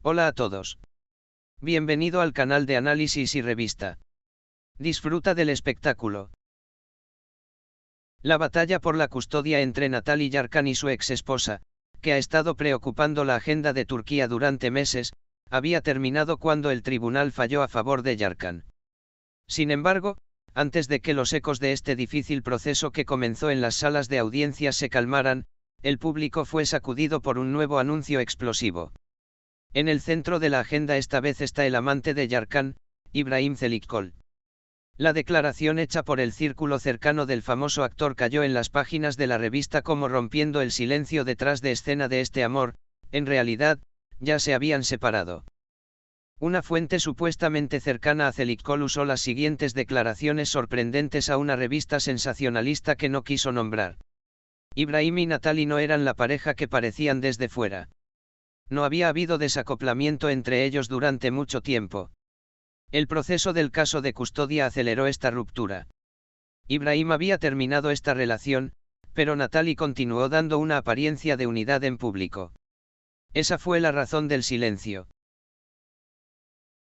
Hola a todos. Bienvenido al canal de análisis y revista. Disfruta del espectáculo. La batalla por la custodia entre Natalie Yarkan y su ex esposa, que ha estado preocupando la agenda de Turquía durante meses, había terminado cuando el tribunal falló a favor de Yarkan. Sin embargo, antes de que los ecos de este difícil proceso que comenzó en las salas de audiencias se calmaran, el público fue sacudido por un nuevo anuncio explosivo. En el centro de la agenda esta vez está el amante de Yarkan, Ibrahim Çelikkol. La declaración hecha por el círculo cercano del famoso actor cayó en las páginas de la revista como rompiendo el silencio detrás de escena de este amor. En realidad, ya se habían separado. Una fuente supuestamente cercana a Çelikkol usó las siguientes declaraciones sorprendentes a una revista sensacionalista que no quiso nombrar. Ibrahim y Natalie no eran la pareja que parecían desde fuera. No había habido desacoplamiento entre ellos durante mucho tiempo. El proceso del caso de custodia aceleró esta ruptura. Ibrahim había terminado esta relación, pero Natalie continuó dando una apariencia de unidad en público. Esa fue la razón del silencio.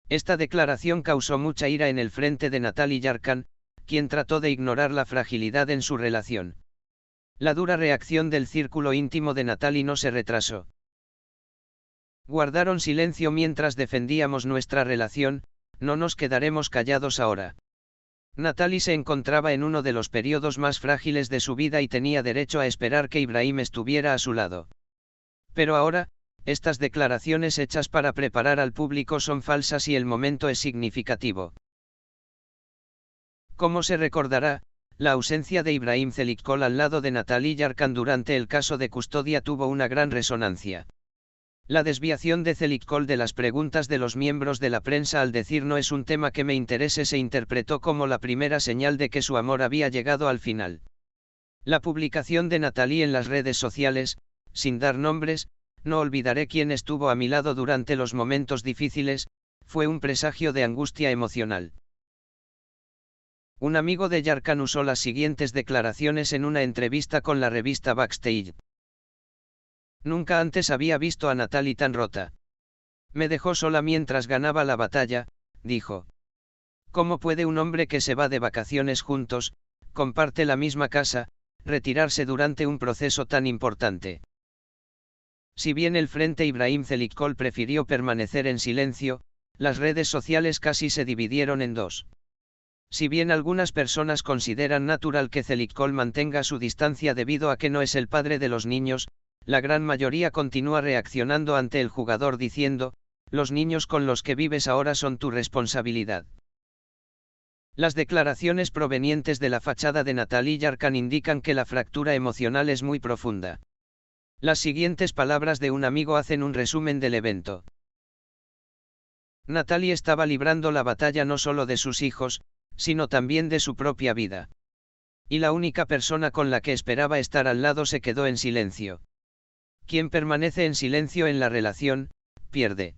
Esta declaración causó mucha ira en el frente de Natalie Yarkan, quien trató de ignorar la fragilidad en su relación. La dura reacción del círculo íntimo de Natalie no se retrasó. Guardaron silencio mientras defendíamos nuestra relación, no nos quedaremos callados ahora. Natalie se encontraba en uno de los periodos más frágiles de su vida y tenía derecho a esperar que Ibrahim estuviera a su lado. Pero ahora, estas declaraciones hechas para preparar al público son falsas y el momento es significativo. Como se recordará, la ausencia de Ibrahim Çelikkol al lado de Natalie Yarkan durante el caso de custodia tuvo una gran resonancia. La desviación de Çelikkol de las preguntas de los miembros de la prensa al decir no es un tema que me interese se interpretó como la primera señal de que su amor había llegado al final. La publicación de Natalie en las redes sociales, sin dar nombres, no olvidaré quién estuvo a mi lado durante los momentos difíciles, fue un presagio de angustia emocional. Un amigo de Yarkan usó las siguientes declaraciones en una entrevista con la revista Backstage. Nunca antes había visto a Natalie tan rota. Me dejó sola mientras ganaba la batalla, dijo. ¿Cómo puede un hombre que se va de vacaciones juntos, comparte la misma casa, retirarse durante un proceso tan importante? Si bien el Frente Ibrahim Çelikkol prefirió permanecer en silencio, las redes sociales casi se dividieron en dos. Si bien algunas personas consideran natural que Çelikkol mantenga su distancia debido a que no es el padre de los niños, la gran mayoría continúa reaccionando ante el jugador diciendo, los niños con los que vives ahora son tu responsabilidad. Las declaraciones provenientes de la fachada de Natalie Yarkan indican que la fractura emocional es muy profunda. Las siguientes palabras de un amigo hacen un resumen del evento. Natalie estaba librando la batalla no solo de sus hijos, sino también de su propia vida. Y la única persona con la que esperaba estar al lado se quedó en silencio. Quien permanece en silencio en la relación, pierde.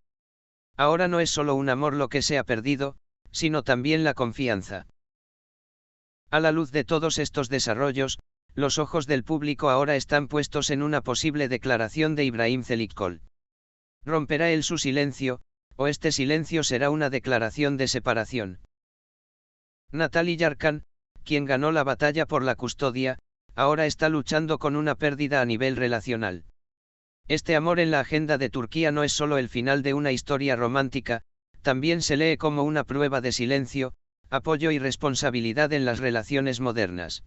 Ahora no es solo un amor lo que se ha perdido, sino también la confianza. A la luz de todos estos desarrollos, los ojos del público ahora están puestos en una posible declaración de Ibrahim Çelikkol. ¿Romperá él su silencio, o este silencio será una declaración de separación? Natalie Yarkan, quien ganó la batalla por la custodia, ahora está luchando con una pérdida a nivel relacional. Este amor en la agenda de Turquía no es solo el final de una historia romántica, también se lee como una prueba de silencio, apoyo y responsabilidad en las relaciones modernas.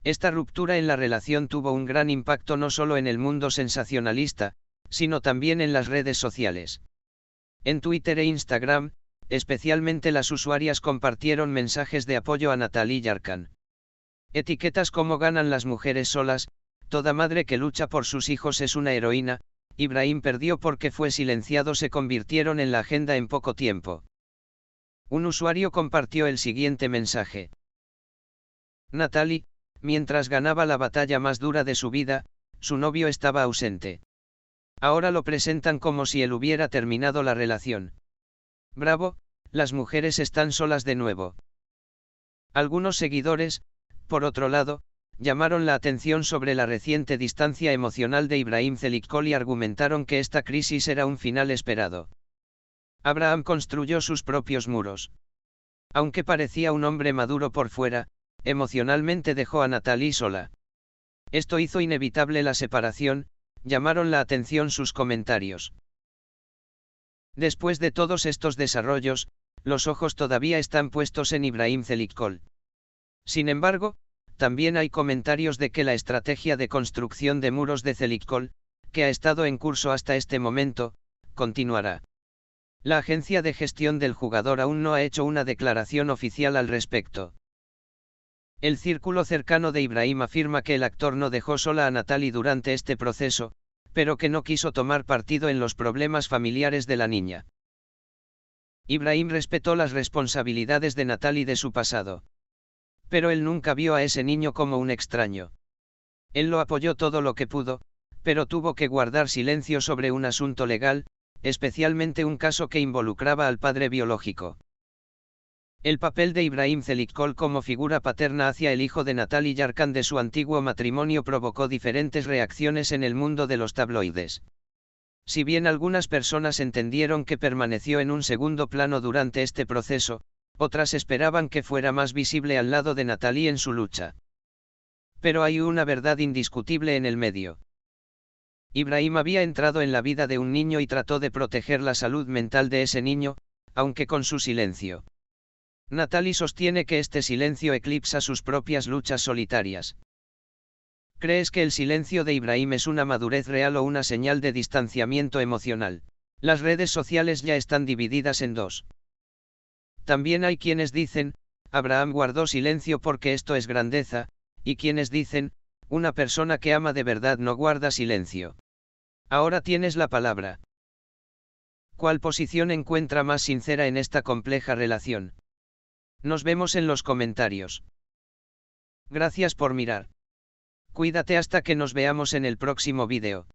Esta ruptura en la relación tuvo un gran impacto no solo en el mundo sensacionalista, sino también en las redes sociales. En Twitter e Instagram, especialmente las usuarias compartieron mensajes de apoyo a Natalie Yarkan. Etiquetas como ganan las mujeres solas, toda madre que lucha por sus hijos es una heroína, Ibrahim perdió porque fue silenciado se convirtieron en la agenda en poco tiempo. Un usuario compartió el siguiente mensaje. Natalie, mientras ganaba la batalla más dura de su vida, su novio estaba ausente. Ahora lo presentan como si él hubiera terminado la relación. Bravo, las mujeres están solas de nuevo. Algunos seguidores, por otro lado, llamaron la atención sobre la reciente distancia emocional de Ibrahim Zelikoğlu y argumentaron que esta crisis era un final esperado. Abraham construyó sus propios muros. Aunque parecía un hombre maduro por fuera, emocionalmente dejó a Natalie sola. Esto hizo inevitable la separación, llamaron la atención sus comentarios. Después de todos estos desarrollos, los ojos todavía están puestos en Ibrahim Zelikoğlu. Sin embargo, también hay comentarios de que la estrategia de construcción de muros de Zelikoğlu, que ha estado en curso hasta este momento, continuará. La agencia de gestión del jugador aún no ha hecho una declaración oficial al respecto. El círculo cercano de Ibrahim afirma que el actor no dejó sola a Natalie durante este proceso, pero que no quiso tomar partido en los problemas familiares de la niña. Ibrahim respetó las responsabilidades de Natalie de su pasado. Pero él nunca vio a ese niño como un extraño. Él lo apoyó todo lo que pudo, pero tuvo que guardar silencio sobre un asunto legal, especialmente un caso que involucraba al padre biológico. El papel de Ibrahim Zelikoğlu como figura paterna hacia el hijo de Natalie Yarkan de su antiguo matrimonio provocó diferentes reacciones en el mundo de los tabloides. Si bien algunas personas entendieron que permaneció en un segundo plano durante este proceso, otras esperaban que fuera más visible al lado de Natalie en su lucha. Pero hay una verdad indiscutible en el medio. Ibrahim había entrado en la vida de un niño y trató de proteger la salud mental de ese niño, aunque con su silencio. Natalie sostiene que este silencio eclipsa sus propias luchas solitarias. ¿Crees que el silencio de Ibrahim es una madurez real o una señal de distanciamiento emocional? Las redes sociales ya están divididas en dos. También hay quienes dicen, Abraham guardó silencio porque esto es grandeza, y quienes dicen, una persona que ama de verdad no guarda silencio. Ahora tienes la palabra. ¿Cuál posición encuentra más sincera en esta compleja relación? Nos vemos en los comentarios. Gracias por mirar. Cuídate hasta que nos veamos en el próximo vídeo.